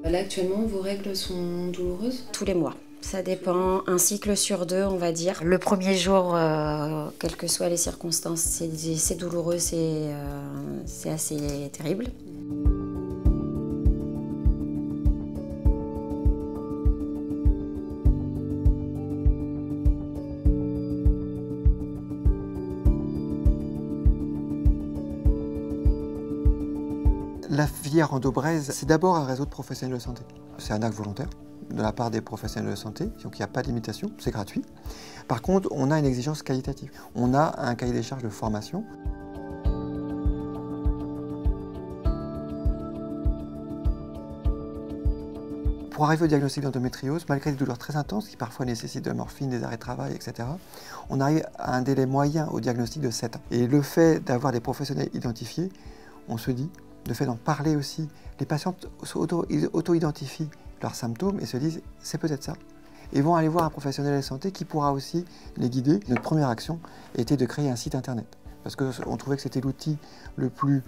Là, actuellement, vos règles sont douloureuses? Tous les mois. Ça dépend, un cycle sur deux, on va dire. Le premier jour, quelles que soient les circonstances, c'est douloureux, c'est assez terrible. La filière Endo-Braise, c'est d'abord un réseau de professionnels de santé. C'est un acte volontaire de la part des professionnels de santé, donc il n'y a pas de limitation, c'est gratuit. Par contre, on a une exigence qualitative. On a un cahier des charges de formation. Pour arriver au diagnostic d'endométriose, malgré des douleurs très intenses qui parfois nécessitent de la morphine, des arrêts de travail, etc., on arrive à un délai moyen au diagnostic de 7 ans. Et le fait d'avoir des professionnels identifiés, on se dit, le fait d'en parler aussi, les patientes auto-identifient leurs symptômes et se disent c'est peut-être ça. Et vont aller voir un professionnel de santé qui pourra aussi les guider. Notre première action était de créer un site internet parce qu'on trouvait que c'était l'outil le plus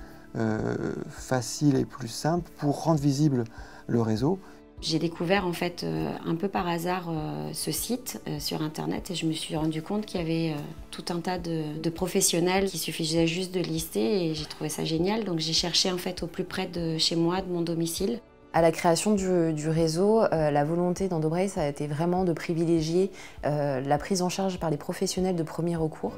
facile et plus simple pour rendre visible le réseau. J'ai découvert en fait un peu par hasard ce site sur internet et je me suis rendu compte qu'il y avait tout un tas de professionnels qu'il suffisait juste de lister et j'ai trouvé ça génial. Donc j'ai cherché en fait au plus près de chez moi, de mon domicile. À la création du réseau, la volonté d'Endo-Braise, ça a été vraiment de privilégier la prise en charge par les professionnels de premier recours.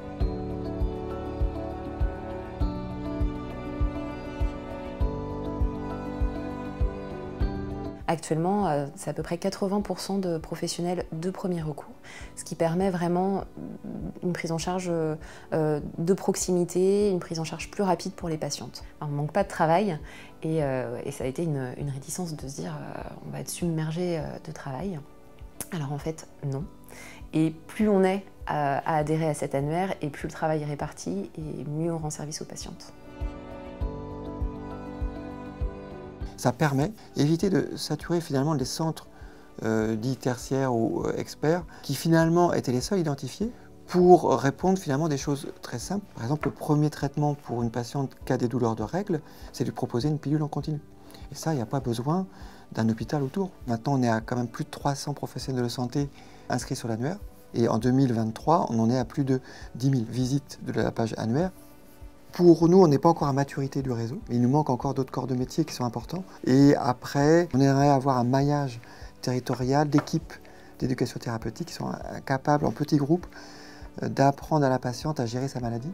Actuellement, c'est à peu près 80% de professionnels de premier recours, ce qui permet vraiment une prise en charge de proximité, une prise en charge plus rapide pour les patientes. On ne manque pas de travail et ça a été une réticence de se dire on va être submergé de travail. Alors en fait, non. Et plus on est à adhérer à cet annuaire et plus le travail est réparti et mieux on rend service aux patientes. Ça permet d'éviter de saturer finalement les centres dits tertiaires ou experts qui finalement étaient les seuls identifiés pour répondre finalement à des choses très simples. Par exemple, le premier traitement pour une patiente qui a des douleurs de règles, c'est de lui proposer une pilule en continu. Et ça, il n'y a pas besoin d'un hôpital autour. Maintenant, on est à quand même plus de 300 professionnels de santé inscrits sur l'annuaire. Et en 2023, on en est à plus de 10 000 visites de la page annuaire. Pour nous, on n'est pas encore à maturité du réseau. Il nous manque encore d'autres corps de métier qui sont importants. Et après, on aimerait avoir un maillage territorial d'équipes d'éducation thérapeutique qui sont capables, en petits groupes, d'apprendre à la patiente à gérer sa maladie.